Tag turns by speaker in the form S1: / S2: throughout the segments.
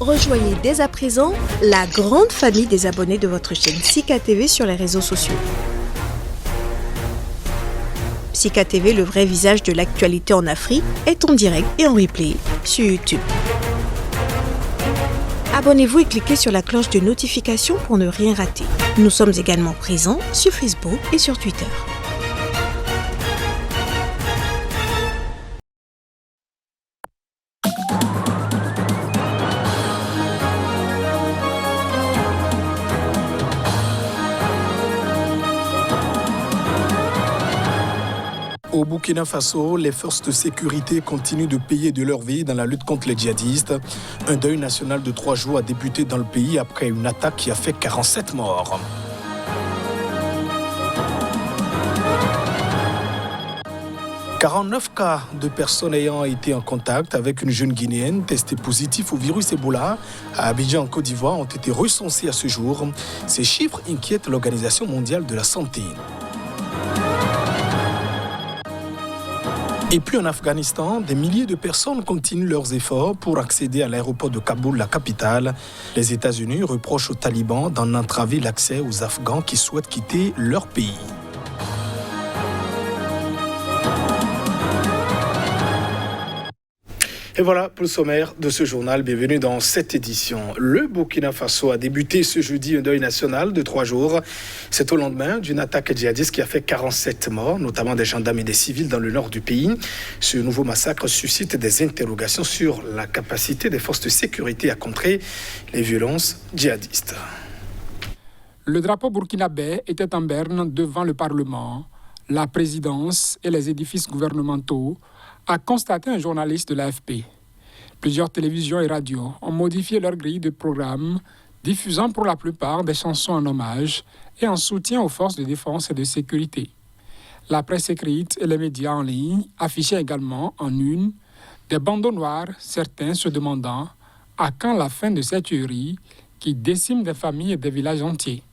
S1: Rejoignez dès à présent la grande famille des abonnés de votre chaîne Sika TV sur les réseaux sociaux. Sika TV, le vrai visage de l'actualité en Afrique, est en direct et en replay sur YouTube. Abonnez-vous et cliquez sur la cloche de notification pour ne rien rater. Nous sommes également présents sur Facebook et sur Twitter.
S2: Au Burkina Faso, les forces de sécurité continuent de payer de leur vie dans la lutte contre les djihadistes. Un deuil national de 3 jours a débuté dans le pays après une attaque qui a fait 47 morts. « 49 cas de personnes ayant été en contact avec une jeune Guinéenne testée positive au virus Ebola à Abidjan, en Côte d'Ivoire, ont été recensés à ce jour. Ces chiffres inquiètent l'Organisation mondiale de la santé. Et puis en Afghanistan, des milliers de personnes continuent leurs efforts pour accéder à l'aéroport de Kaboul, la capitale. Les États-Unis reprochent aux talibans d'en entraver l'accès aux Afghans qui souhaitent quitter leur pays. Et voilà pour le sommaire de ce journal. Bienvenue dans cette édition. Le Burkina Faso a débuté ce jeudi un deuil national de 3 jours. C'est au lendemain d'une attaque djihadiste qui a fait 47 morts, notamment des gendarmes et des civils dans le nord du pays. Ce nouveau massacre suscite des interrogations sur la capacité des forces de sécurité à contrer les violences djihadistes.
S3: Le drapeau burkinabé était en berne devant le Parlement, la présidence et les édifices gouvernementaux, a constaté un journaliste de l'AFP. Plusieurs télévisions et radios ont modifié leur grille de programme, diffusant pour la plupart des chansons en hommage et en soutien aux forces de défense et de sécurité. La presse écrite et les médias en ligne affichaient également en une des bandeaux noirs, certains se demandant à quand la fin de cette tuerie qui décime des familles et des villages entiers.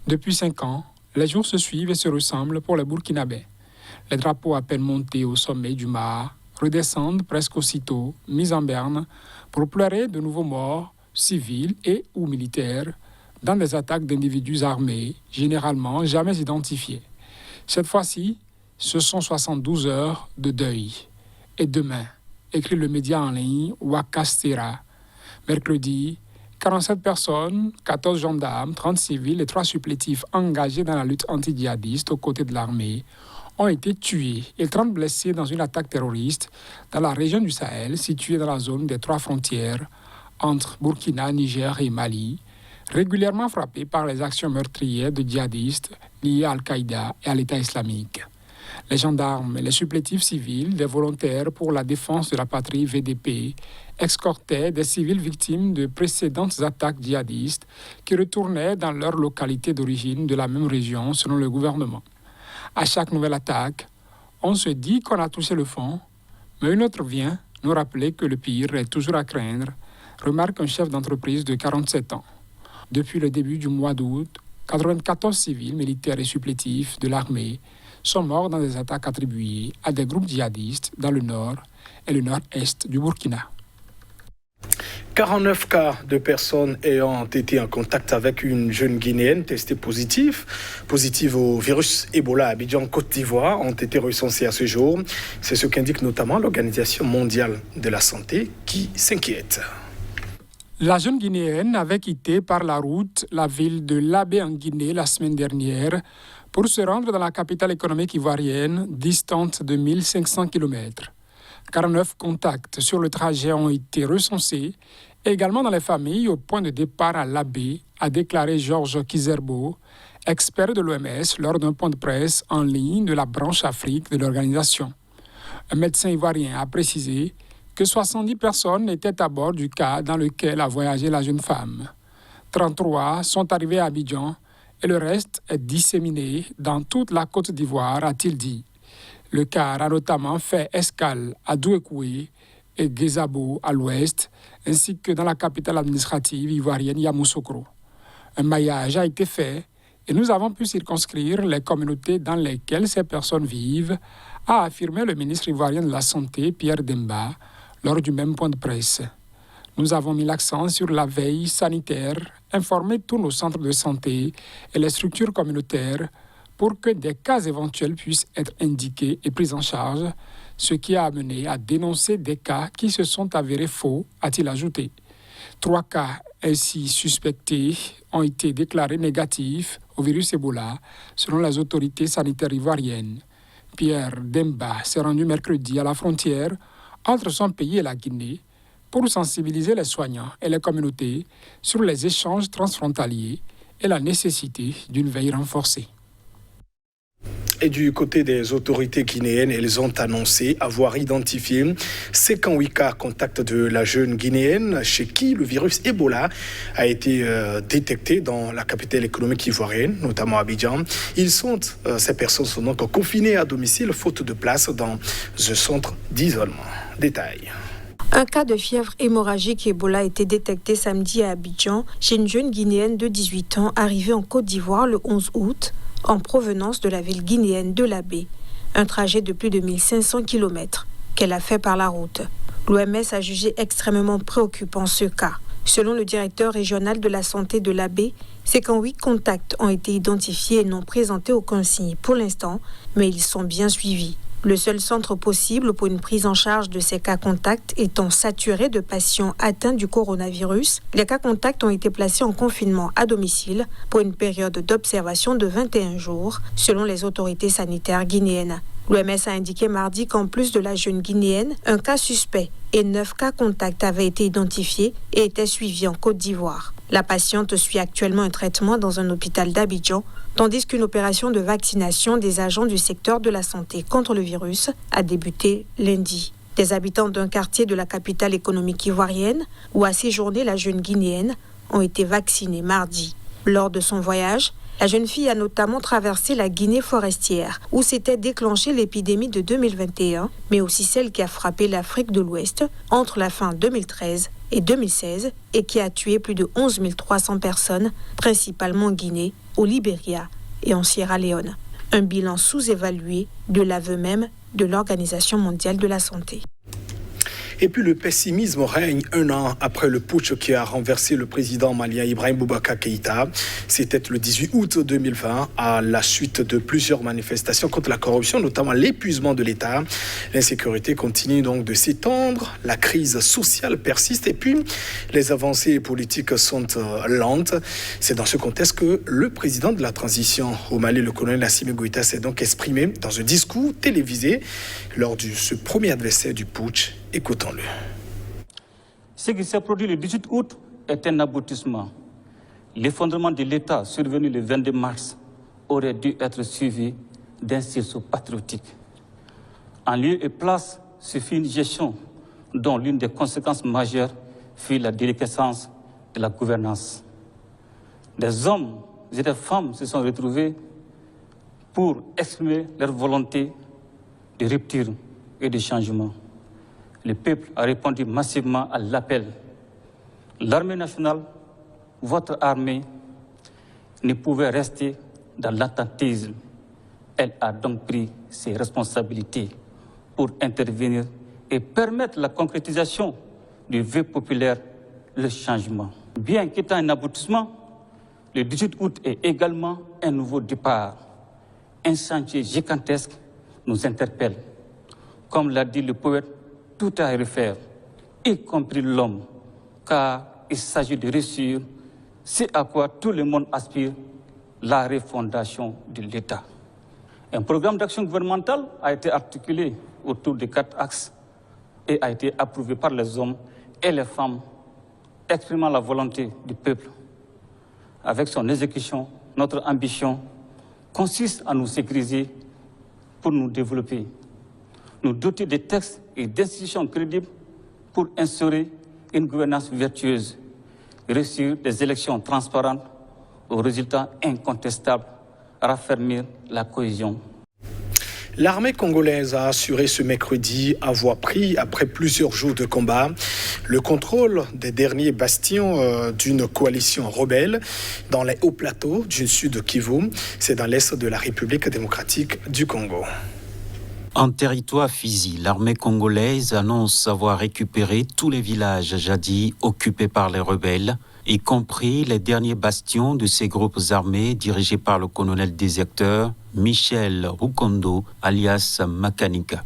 S3: Depuis 5 ans, les jours se suivent et se ressemblent pour les Burkinabés. Les drapeaux à peine montés au sommet du mât redescendent presque aussitôt, mis en berne, pour pleurer de nouveaux morts, civils et ou militaires, dans des attaques d'individus armés, généralement jamais identifiés. Cette fois-ci, ce sont 72 heures de deuil. Et demain, écrit le média en ligne Wakastera. Mercredi, 47 personnes, 14 gendarmes, 30 civils et 3 supplétifs engagés dans la lutte anti-djihadiste aux côtés de l'armée ont été tués et 30 blessés dans une attaque terroriste dans la région du Sahel, située dans la zone des 3 frontières entre Burkina, Niger et Mali, régulièrement frappée par les actions meurtrières de djihadistes liés à Al-Qaïda et à l'État islamique. Les gendarmes et les supplétifs civils des volontaires pour la défense de la patrie VDP escortaient des civils victimes de précédentes attaques djihadistes qui retournaient dans leur localité d'origine de la même région selon le gouvernement. À chaque nouvelle attaque, on se dit qu'on a touché le fond, mais une autre vient nous rappeler que le pire est toujours à craindre, remarque un chef d'entreprise de 47 ans. Depuis le début du mois d'août, 94 civils, militaires et supplétifs de l'armée sont morts dans des attaques attribuées à des groupes djihadistes dans le nord et le nord-est du Burkina.
S2: 49 cas de personnes ayant été en contact avec une jeune Guinéenne testée positive au virus Ebola à Abidjan, Côte d'Ivoire, ont été recensés à ce jour. C'est ce qu'indique notamment l'Organisation mondiale de la santé qui s'inquiète.
S3: La jeune Guinéenne avait quitté par la route la ville de Labé en Guinée la semaine dernière pour se rendre dans la capitale économique ivoirienne, distante de 1500 km. 49 contacts sur le trajet ont été recensés, également dans les familles au point de départ à Labé, a déclaré Georges Kizerbo, expert de l'OMS, lors d'un point de presse en ligne de la branche Afrique de l'organisation. Un médecin ivoirien a précisé que 70 personnes étaient à bord du car dans lequel a voyagé la jeune femme. 33 sont arrivés à Abidjan et le reste est disséminé dans toute la Côte d'Ivoire, a-t-il dit. Le car a notamment fait escale à Douékoué et Guézabo à l'ouest, ainsi que dans la capitale administrative ivoirienne Yamoussoukro. Un maillage a été fait et nous avons pu circonscrire les communautés dans lesquelles ces personnes vivent, a affirmé le ministre ivoirien de la Santé, Pierre Demba, lors du même point de presse. Nous avons mis l'accent sur la veille sanitaire, informer tous nos centres de santé et les structures communautaires pour que des cas éventuels puissent être indiqués et pris en charge, ce qui a amené à dénoncer des cas qui se sont avérés faux, a-t-il ajouté. 3 cas ainsi suspectés ont été déclarés négatifs au virus Ebola, selon les autorités sanitaires ivoiriennes. Pierre Demba s'est rendu mercredi à la frontière entre son pays et la Guinée pour sensibiliser les soignants et les communautés sur les échanges transfrontaliers et la nécessité d'une veille renforcée.
S2: Et du côté des autorités guinéennes, elles ont annoncé avoir identifié 58 cas contacts de la jeune guinéenne chez qui le virus Ebola a été détecté dans la capitale économique ivoirienne, notamment Abidjan. Ces personnes sont donc confinées à domicile faute de place dans un centre d'isolement. Détail.
S1: Un cas de fièvre hémorragique Ebola a été détecté samedi à Abidjan chez une jeune guinéenne de 18 ans arrivée en Côte d'Ivoire le 11 août. En provenance de la ville guinéenne de La Baie, un trajet de plus de 1500 km qu'elle a fait par la route. L'OMS a jugé extrêmement préoccupant ce cas. Selon le directeur régional de la santé de La Baie, 58 contacts ont été identifiés et n'ont présenté aucun signe pour l'instant, mais ils sont bien suivis. Le seul centre possible pour une prise en charge de ces cas contacts étant saturé de patients atteints du coronavirus, les cas contacts ont été placés en confinement à domicile pour une période d'observation de 21 jours, selon les autorités sanitaires guinéennes. L'OMS a indiqué mardi qu'en plus de la jeune guinéenne, un cas suspect et 9 cas contacts avaient été identifiés et étaient suivis en Côte d'Ivoire. La patiente suit actuellement un traitement dans un hôpital d'Abidjan, tandis qu'une opération de vaccination des agents du secteur de la santé contre le virus a débuté lundi. Des habitants d'un quartier de la capitale économique ivoirienne, où a séjourné la jeune guinéenne, ont été vaccinés mardi. Lors de son voyage, la jeune fille a notamment traversé la Guinée forestière, où s'était déclenchée l'épidémie de 2021, mais aussi celle qui a frappé l'Afrique de l'Ouest entre la fin 2013 et 2016 et qui a tué plus de 11 300 personnes, principalement en Guinée, au Libéria et en Sierra Leone. Un bilan sous-évalué de l'aveu même de l'Organisation mondiale de la santé.
S2: Et puis le pessimisme règne un an après le putsch qui a renversé le président malien Ibrahim Boubacar Keïta. C'était le 18 août 2020 à la suite de plusieurs manifestations contre la corruption, notamment l'épuisement de l'État. L'insécurité continue donc de s'étendre, la crise sociale persiste et puis les avancées politiques sont lentes. C'est dans ce contexte que le président de la transition au Mali, le colonel Assimi Goïta, s'est donc exprimé dans un discours télévisé lors de ce premier adversaire du putsch. Écoutons-le.
S4: Ce qui s'est produit le 18 août est un aboutissement. L'effondrement de l'État survenu le 22 mars aurait dû être suivi d'un sursaut patriotique. En lieu et place, ce fut une gestion dont l'une des conséquences majeures fut la déliquescence de la gouvernance. Des hommes et des femmes se sont retrouvés pour exprimer leur volonté de rupture et de changement. Le peuple a répondu massivement à l'appel. L'armée nationale, votre armée, ne pouvait rester dans l'attentisme. Elle a donc pris ses responsabilités pour intervenir et permettre la concrétisation du vœu populaire, le changement. Bien qu'étant un aboutissement, le 18 août est également un nouveau départ. Un chantier gigantesque nous interpelle. Comme l'a dit le poète, tout a à refaire, y compris l'homme, car il s'agit de réussir ce à quoi tout le monde aspire, la refondation de l'État. Un programme d'action gouvernementale a été articulé autour de 4 axes et a été approuvé par les hommes et les femmes, exprimant la volonté du peuple. Avec son exécution, notre ambition consiste à nous sécuriser pour nous développer, nous doter de textes et d'institutions crédibles pour instaurer une gouvernance vertueuse, réussir des élections transparentes aux résultats incontestables, raffermir la cohésion.
S2: L'armée congolaise a assuré ce mercredi avoir pris, après plusieurs jours de combat, le contrôle des derniers bastions d'une coalition rebelle dans les hauts plateaux du sud de Kivu. C'est dans l'est de la République démocratique du Congo.
S5: En territoire Fizi, l'armée congolaise annonce avoir récupéré tous les villages jadis occupés par les rebelles, y compris les derniers bastions de ces groupes armés dirigés par le colonel déserteur Michel Rukondo, alias Makanika.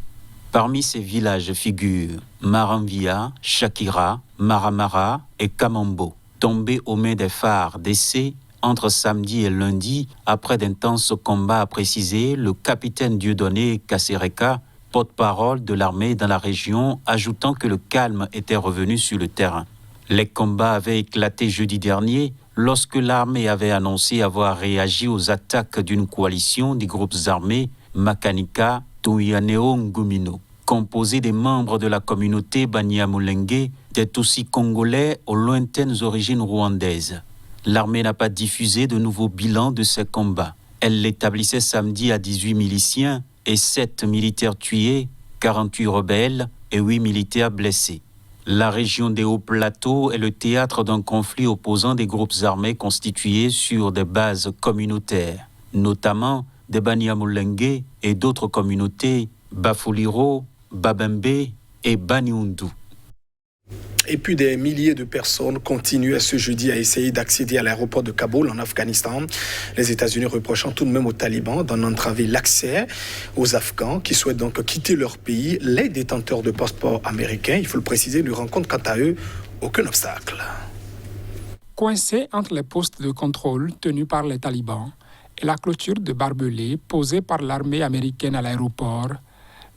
S5: Parmi ces villages figurent Maranvia, Shakira, Maramara et Kamambo, tombés aux mains des phares d'essai entre samedi et lundi, après d'intenses combats, a précisé le capitaine Dieudonné Kassereka, porte-parole de l'armée dans la région, ajoutant que le calme était revenu sur le terrain. Les combats avaient éclaté jeudi dernier lorsque l'armée avait annoncé avoir réagi aux attaques d'une coalition des groupes armés Makanika Touyaneo Ngumino, composée des membres de la communauté Banyamulenge, des Tutsis congolais aux lointaines origines rwandaises. L'armée n'a pas diffusé de nouveaux bilans de ces combats. Elle l'établissait samedi à 18 miliciens et 7 militaires tués, 48 rebelles et 8 militaires blessés. La région des Hauts-Plateaux est le théâtre d'un conflit opposant des groupes armés constitués sur des bases communautaires, notamment des Banyamulenge et d'autres communautés, Bafuliro, Babembe et Baniundu.
S2: Et puis des milliers de personnes continuent à ce jeudi à essayer d'accéder à l'aéroport de Kaboul en Afghanistan. Les États-Unis reprochant tout de même aux talibans d'en entraver l'accès aux Afghans qui souhaitent donc quitter leur pays. Les détenteurs de passeports américains, il faut le préciser, ne rencontrent quant à eux aucun obstacle.
S3: Coincés entre les postes de contrôle tenus par les talibans et la clôture de barbelés posée par l'armée américaine à l'aéroport,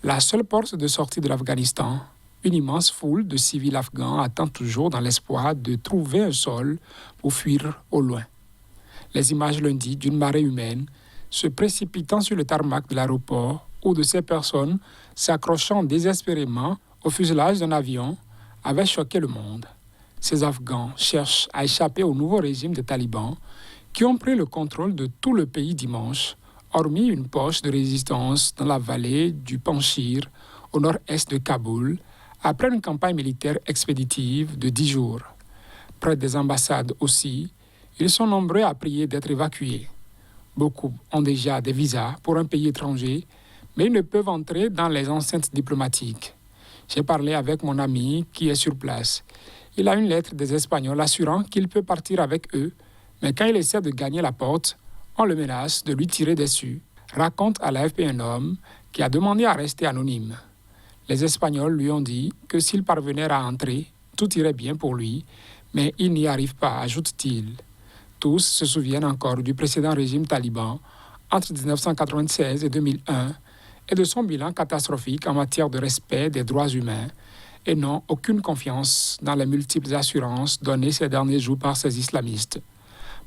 S3: la seule porte de sortie de l'Afghanistan, une immense foule de civils afghans attend toujours dans l'espoir de trouver un sol pour fuir au loin. Les images lundi d'une marée humaine se précipitant sur le tarmac de l'aéroport ou de ces personnes s'accrochant désespérément au fuselage d'un avion avaient choqué le monde. Ces Afghans cherchent à échapper au nouveau régime des talibans qui ont pris le contrôle de tout le pays dimanche, hormis une poche de résistance dans la vallée du Panjshir, au nord-est de Kaboul, après une campagne militaire expéditive de 10 jours. Près des ambassades aussi, ils sont nombreux à prier d'être évacués. Beaucoup ont déjà des visas pour un pays étranger, mais ils ne peuvent entrer dans les enceintes diplomatiques. J'ai parlé avec mon ami qui est sur place. Il a une lettre des Espagnols assurant qu'il peut partir avec eux, mais quand il essaie de gagner la porte, on le menace de lui tirer dessus, raconte à l'AFP un homme qui a demandé à rester anonyme. Les Espagnols lui ont dit que s'il parvenait à entrer, tout irait bien pour lui, mais il n'y arrive pas, ajoute-t-il. Tous se souviennent encore du précédent régime taliban entre 1996 et 2001 et de son bilan catastrophique en matière de respect des droits humains et n'ont aucune confiance dans les multiples assurances données ces derniers jours par ces islamistes.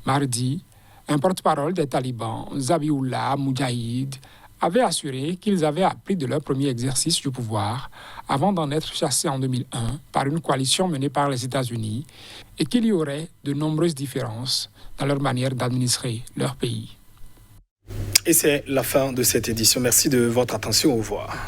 S3: Mardi, un porte-parole des talibans, Zabiullah Moudjahid, avait assuré qu'ils avaient appris de leur premier exercice du pouvoir avant d'en être chassés en 2001 par une coalition menée par les États-Unis et qu'il y aurait de nombreuses différences dans leur manière d'administrer leur pays.
S2: Et c'est la fin de cette édition. Merci de votre attention. Au revoir.